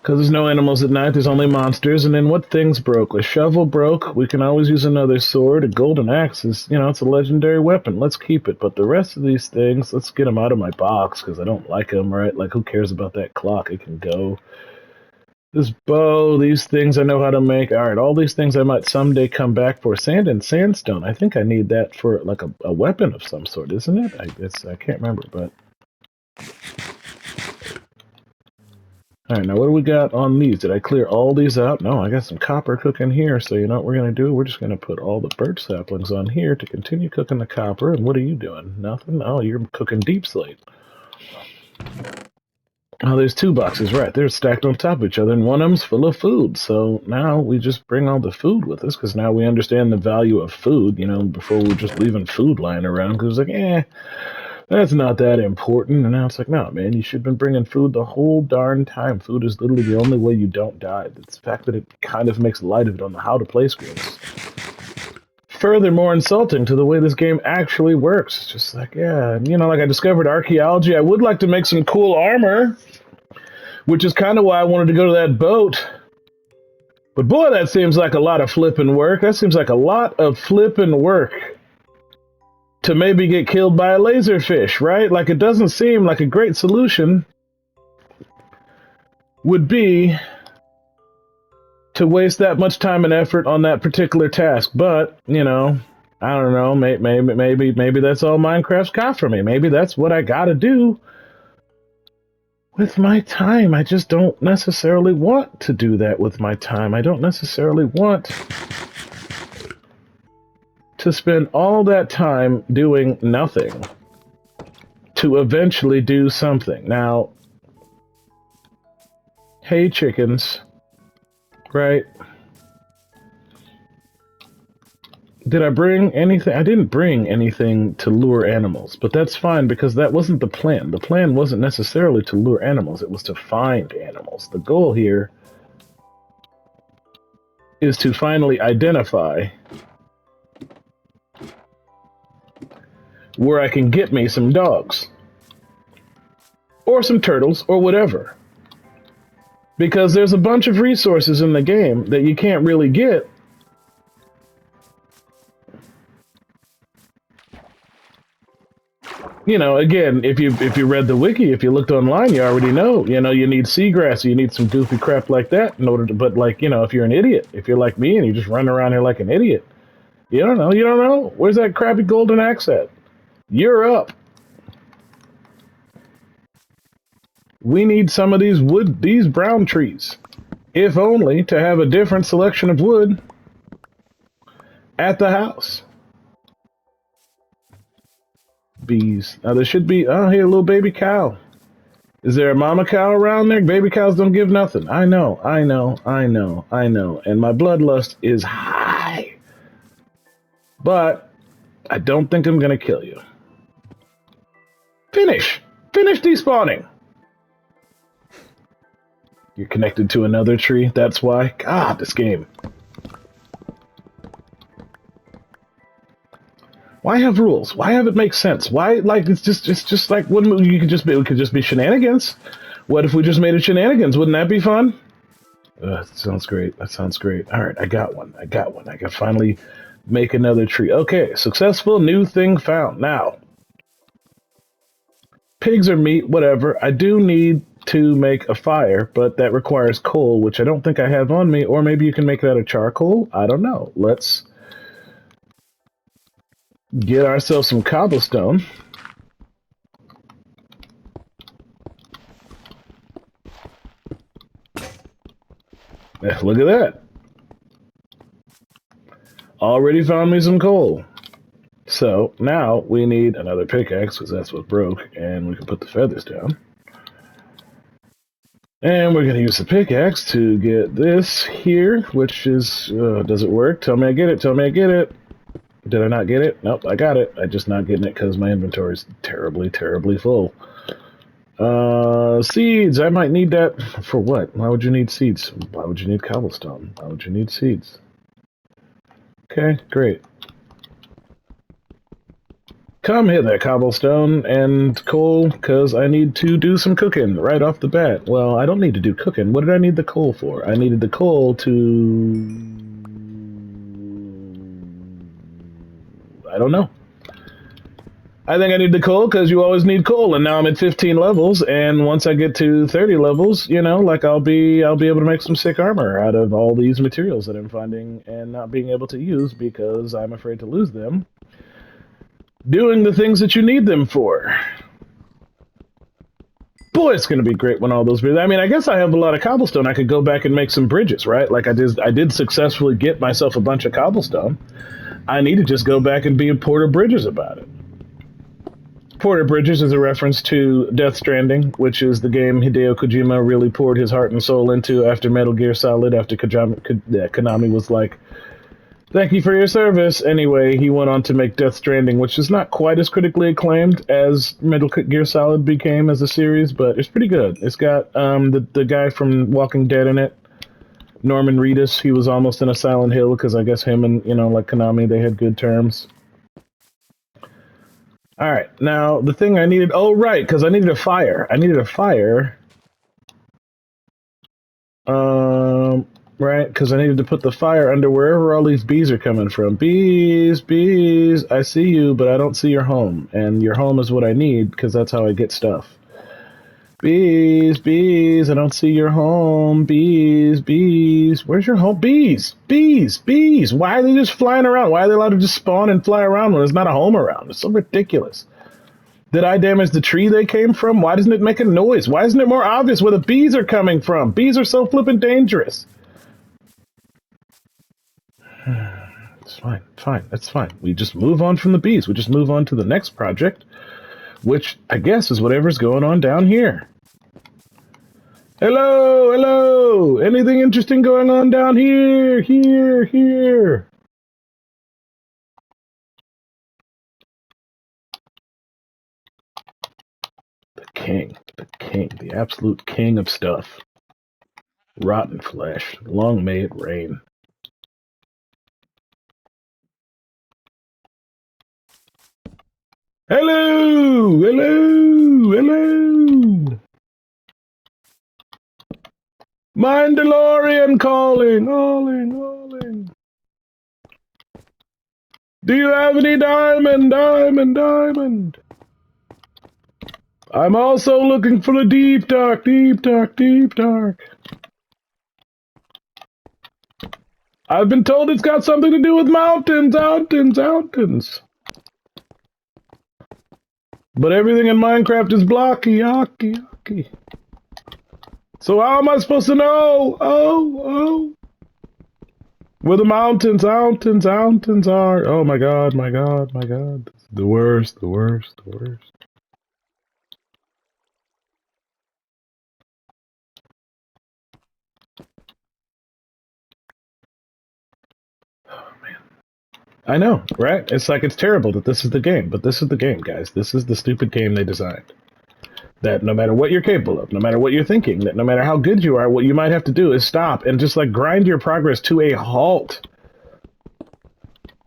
Because there's no animals at night, there's only monsters. And then what things broke? A shovel broke. We can always use another sword. A golden axe is, you know, it's a legendary weapon. Let's keep it. But the rest of these things, let's get them out of my box because I don't like them, right? Like, who cares about that clock? It can go. This bow, these things I know how to make. All right, all these things I might someday come back for. Sand and sandstone. I think I need that for, like, a weapon of some sort, isn't it? I can't remember, but... All right, now what do we got on these? Did I clear all these out? No, I got some copper cooking here, so you know what we're going to do? We're just going to put all the birch saplings on here to continue cooking the copper. And what are you doing? Nothing? Oh, you're cooking deep slate. Oh, there's two boxes, right. They're stacked on top of each other, and one of them's full of food. So now we just bring all the food with us, because now we understand the value of food, you know, before we were just leaving food lying around, because it's like, that's not that important. And now it's like, no, man, you should have been bringing food the whole darn time. Food is literally the only way you don't die. It's the fact that it kind of makes light of it on the how to play screens. Furthermore insulting to the way this game actually works. It's just like, yeah, you know, like I discovered archaeology. I would like to make some cool armor, which is kind of why I wanted to go to that boat. But boy, that seems like a lot of flipping work. That seems like a lot of flipping work to maybe get killed by a laserfish, right? Like, it doesn't seem like a great solution would be to waste that much time and effort on that particular task. But, you know, I don't know, maybe that's all Minecraft's got for me. Maybe that's what I gotta do with my time. I just don't necessarily want to do that with my time. I don't necessarily want to spend all that time doing nothing to eventually do something. Now, hey chickens, right? Did I bring anything? I didn't bring anything to lure animals, but that's fine because that wasn't the plan. The plan wasn't necessarily to lure animals, it was to find animals. The goal here is to finally identify where I can get me some dogs. Or some turtles, or whatever. Because there's a bunch of resources in the game that you can't really get you know, again, if you read the wiki, if you looked online, you already know, you know, you need seagrass, you need some goofy crap like that in order to, but like, you know, if you're an idiot, if you're like me and you just run around here like an idiot, you don't know, where's that crappy golden axe at? You're up. We need some of these brown trees, if only to have a different selection of wood at the house. bees. Now there should be, oh, hey, a little baby cow. Is there a mama cow around there? Baby cows don't give nothing. I know. And my bloodlust is high. But I don't think I'm going to kill you. Finish despawning. You're connected to another tree. That's why. God, this game. Why have rules? Why have it make sense? Why, like, it's just like, wouldn't you could just be, it could just be shenanigans? What if we just made it shenanigans? Wouldn't that be fun? That sounds great. That sounds great. All right, I got one. I can finally make another tree. Okay, successful new thing found. Now, pigs or meat, whatever. I do need to make a fire, but that requires coal, which I don't think I have on me. Or maybe you can make it out of charcoal. I don't know. Let's get ourselves some cobblestone. Look at that. Already found me some coal. So now we need another pickaxe because that's what broke, and we can put the feathers down. And we're going to use the pickaxe to get this here, which is, does it work? Tell me I get it. Tell me I get it. Did I not get it? Nope, I got it. I'm just not getting it because my inventory is terribly, terribly full. Seeds. I might need that. For what? Why would you need seeds? Why would you need cobblestone? Why would you need seeds? Okay, great. Come hither, cobblestone and coal, because I need to do some cooking right off the bat. Well, I don't need to do cooking. What did I need the coal for? I needed the coal to... I don't know. I think I need the coal because you always need coal, and now I'm at 15 levels, and once I get to 30 levels, you know, like I'll be able to make some sick armor out of all these materials that I'm finding and not being able to use because I'm afraid to lose them. Doing the things that you need them for. Boy, it's going to be great when all those bridges... I mean, I guess I have a lot of cobblestone. I could go back and make some bridges, right? Like I did successfully get myself a bunch of cobblestone. I need to just go back and be a Porter Bridges about it. Porter Bridges is a reference to Death Stranding, which is the game Hideo Kojima really poured his heart and soul into after Metal Gear Solid, after Konami was like, thank you for your service. Anyway, he went on to make Death Stranding, which is not quite as critically acclaimed as Metal Gear Solid became as a series, but it's pretty good. It's got the guy from Walking Dead in it, Norman Reedus. He was almost in a Silent Hill because I guess him and, you know, like Konami, they had good terms. All right, now the thing I needed... Oh, right, because I needed a fire. Right, because I needed to put the fire under wherever all these bees are coming from. Bees, I see you, but I don't see your home. And your home is what I need, because that's how I get stuff. Bees, I don't see your home. Bees, where's your home? Bees. Why are they just flying around? Why are they allowed to just spawn and fly around when there's not a home around? It's so ridiculous. Did I damage the tree they came from? Why doesn't it make a noise? Why isn't it more obvious where the bees are coming from? Bees are so flippin' dangerous. It's fine, that's fine. We just move on from the bees. We just move on to the next project, which I guess is whatever's going on down here. Hello! Anything interesting going on down here? Here. The king, the absolute king of stuff. Rotten flesh. Long may it rain. Hello! Mandalorian calling. Do you have any diamond? I'm also looking for the deep dark. I've been told it's got something to do with mountains. But everything in Minecraft is blocky. So how am I supposed to know? Oh. Where the mountains are. Oh my god. The worst, the worst, the worst. Oh, man. I know, right? It's like it's terrible that this is the game, but this is the game, guys. This is the stupid game they designed. That no matter what you're capable of, no matter what you're thinking, that no matter how good you are, what you might have to do is stop and just like grind your progress to a halt.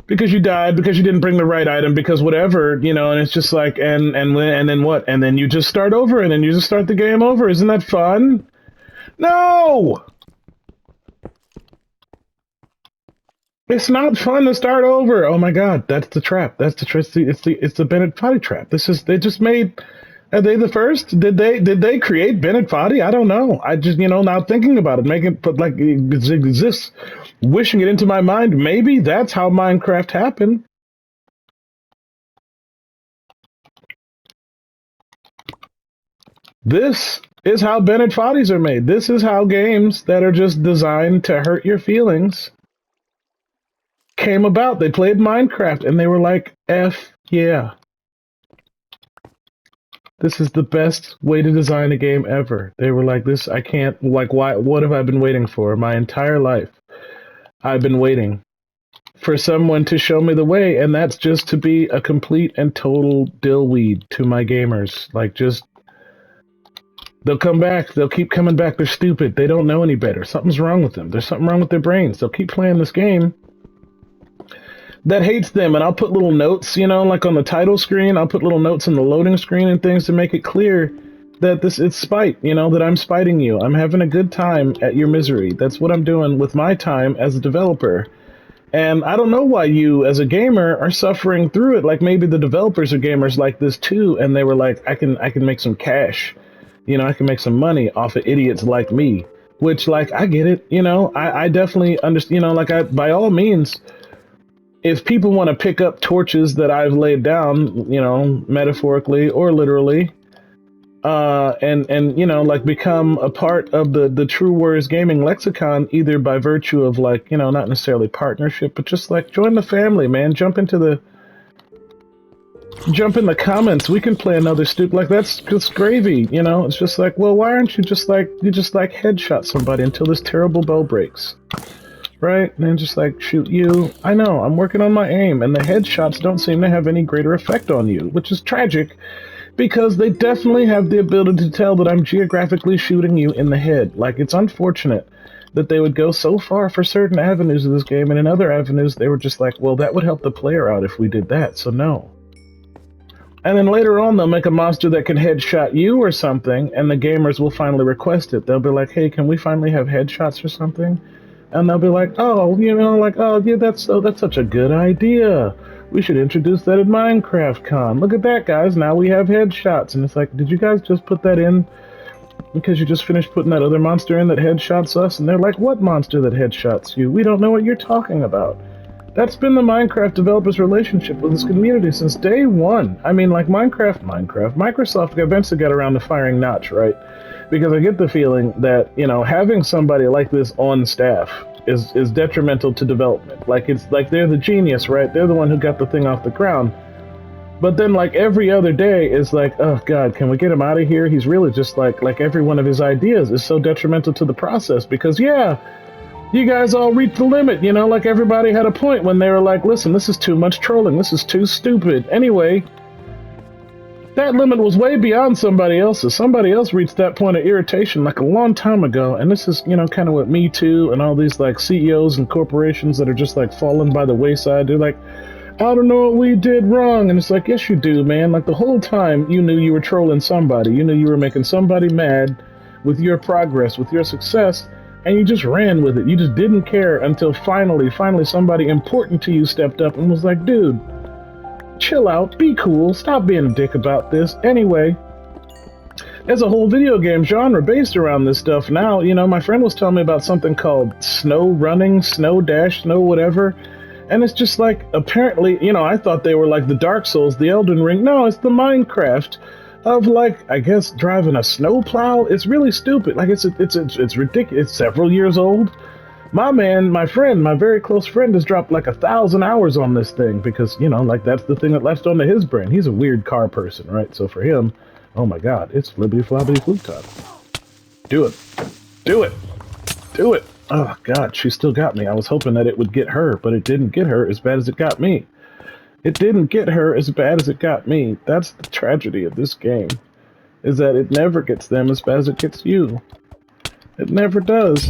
Because you died, because you didn't bring the right item, because whatever, you know, and it's just like, and then what? And then you just start over, and then you just start the game over. Isn't that fun? No! It's not fun to start over. Oh my god, that's the trap. That's the it's the Bennett Foddy trap. This is they just made. Are they the first? Did they create Bennett Foddy? I don't know. I just now thinking about it, making but like it exists, wishing it into my mind. Maybe that's how Minecraft happened. This is how Bennett Foddies are made. This is how games that are just designed to hurt your feelings came about. They played Minecraft and they were like, F yeah. This is the best way to design a game ever. They were like, this, I can't, like, why, what have I been waiting for? My entire life, I've been waiting for someone to show me the way, and that's just to be a complete and total dillweed to my gamers. Like, just, they'll come back, they'll keep coming back, they're stupid, they don't know any better. Something's wrong with them, there's something wrong with their brains. They'll keep playing this game that hates them, and I'll put little notes, like on the title screen. I'll put little notes in the loading screen and things to make it clear that it's spite, that I'm spiting you. I'm having a good time at your misery. That's what I'm doing with my time as a developer. And I don't know why you, as a gamer, are suffering through it. Like maybe the developers are gamers like this too, and they were like, I can make some cash. I can make some money off of idiots like me. Which, like, I get it. I definitely understand. By all means, if people want to pick up torches that I've laid down, metaphorically or literally, and like become a part of the True Warriors gaming lexicon, either by virtue of like, not necessarily partnership, but just like join the family, man. Jump in the comments. We can play another stupid, like that's just gravy, It's just like, well, why aren't you just like headshot somebody until this terrible bow breaks? Right? And then just like, shoot you. I know, I'm working on my aim, and the headshots don't seem to have any greater effect on you, which is tragic, because they definitely have the ability to tell that I'm geographically shooting you in the head. Like, it's unfortunate that they would go so far for certain avenues of this game, and in other avenues they were just like, well, that would help the player out if we did that, so no. And then later on, they'll make a monster that can headshot you or something, and the gamers will finally request it. They'll be like, hey, can we finally have headshots or something? And they'll be like, oh, oh, yeah, that's such a good idea. We should introduce that at Minecraft Con. Look at that, guys. Now we have headshots. And it's like, did you guys just put that in because you just finished putting that other monster in that headshots us? And they're like, what monster that headshots you? We don't know what you're talking about. That's been the Minecraft developers' relationship with this community since day one. I mean, like Microsoft eventually got around to firing Notch, right? Because I get the feeling that, having somebody like this on staff is detrimental to development. Like, it's like they're the genius, right? They're the one who got the thing off the ground. But then, like, every other day is like, oh, God, can we get him out of here? He's really just like every one of his ideas is so detrimental to the process because, yeah, you guys all reached the limit, like everybody had a point when they were like, listen, this is too much trolling. This is too stupid. Anyway, that limit was way beyond somebody else's. Somebody else reached that point of irritation like a long time ago. And this is, kind of what Me Too and all these like CEOs and corporations that are just like falling by the wayside. They're like, I don't know what we did wrong. And it's like, yes, you do, man. Like the whole time you knew you were trolling somebody. You knew you were making somebody mad with your progress, with your success. And you just ran with it. You just didn't care until finally somebody important to you stepped up and was like, dude, chill out, be cool, stop being a dick about this. Anyway, there's a whole video game genre based around this stuff now. My friend was telling me about something called snow running, snow dash, snow whatever. And it's just like, apparently, I thought they were like the Dark Souls, the Elden Ring. No, it's the Minecraft of like, I guess, driving a snowplow. It's really stupid. Like, it's ridiculous. It's several years old. My man, my friend, my very close friend has dropped like 1,000 hours on this thing because, you know, like that's the thing that latched onto his brain. He's a weird car person, right? So for him, oh my god, it's flippity floppity flute time. Do it. Do it. Do it. Oh god, she still got me. I was hoping that it would get her, but it didn't get her as bad as it got me. It didn't get her as bad as it got me. That's the tragedy of this game, is that it never gets them as bad as it gets you. It never does.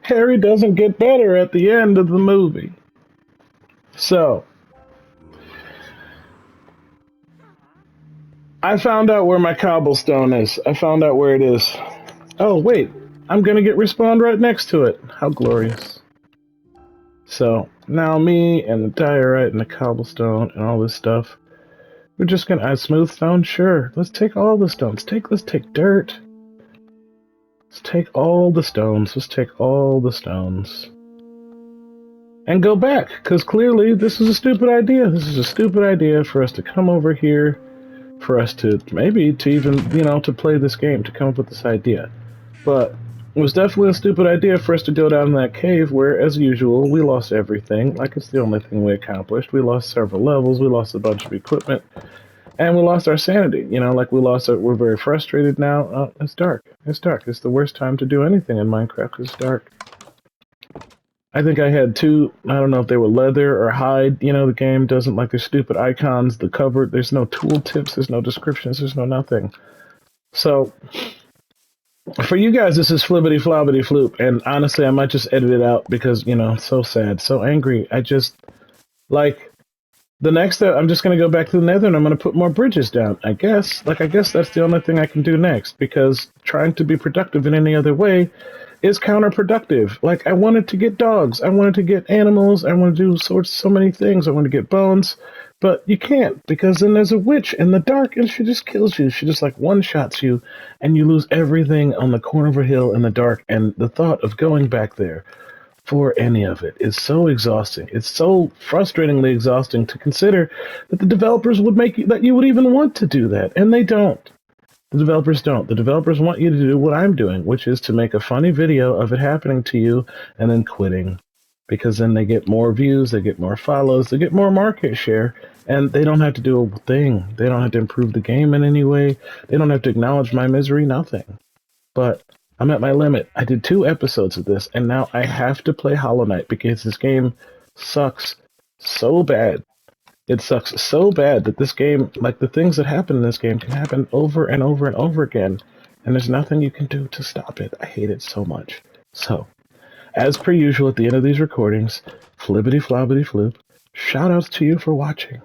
Harry doesn't get better at the end of the movie. So, I found out where my cobblestone is. I found out where it is. Oh, wait. I'm gonna get respawned right next to it. How glorious. So, now me and the diorite and the cobblestone and all this stuff, we're just gonna add smooth stone? Sure. Let's take all the stones. Let's take dirt. Let's take all the stones. Let's take all the stones. And go back, because clearly this is a stupid idea. This is a stupid idea for us to come over here, for us to maybe to even, you know, to play this game, to come up with this idea. But it was definitely a stupid idea for us to go down in that cave where, as usual, we lost everything. Like, it's the only thing we accomplished. We lost several levels, we lost a bunch of equipment, and we lost our sanity. You know, like, we're very frustrated now. It's dark. It's dark. It's the worst time to do anything in Minecraft, because it's dark. I think I had two, I don't know if they were leather or hide. You know, the game doesn't like their stupid icons, the cover, there's no tooltips, there's no descriptions, there's no nothing. So, for you guys, this is flibbity flobbity floop, and honestly, I might just edit it out because, you know, so sad, so angry. I just, like, the next step, I'm just going to go back to the Nether and I'm going to put more bridges down, I guess. Like, I guess that's the only thing I can do next, because trying to be productive in any other way is counterproductive. Like, I wanted to get dogs, I wanted to get animals, I want to do so many things, I want to get bones, but you can't, because then there's a witch in the dark and she just kills you. She just, like, one-shots you, and you lose everything on the corner of a hill in the dark, and the thought of going back there for any of it is so exhausting. It's so frustratingly exhausting to consider that the developers would make you, that you would even want to do that, and they don't. The developers don't. The developers want you to do what I'm doing, which is to make a funny video of it happening to you and then quitting. Because then they get more views, they get more follows, they get more market share, and they don't have to do a thing. They don't have to improve the game in any way. They don't have to acknowledge my misery, nothing. But I'm at my limit. I did 2 episodes of this, and now I have to play Hollow Knight because this game sucks so bad. It sucks so bad that this game, like the things that happen in this game, can happen over and over and over again, and there's nothing you can do to stop it. I hate it so much. So, as per usual at the end of these recordings, flibbity flobbity floop, shoutouts to you for watching.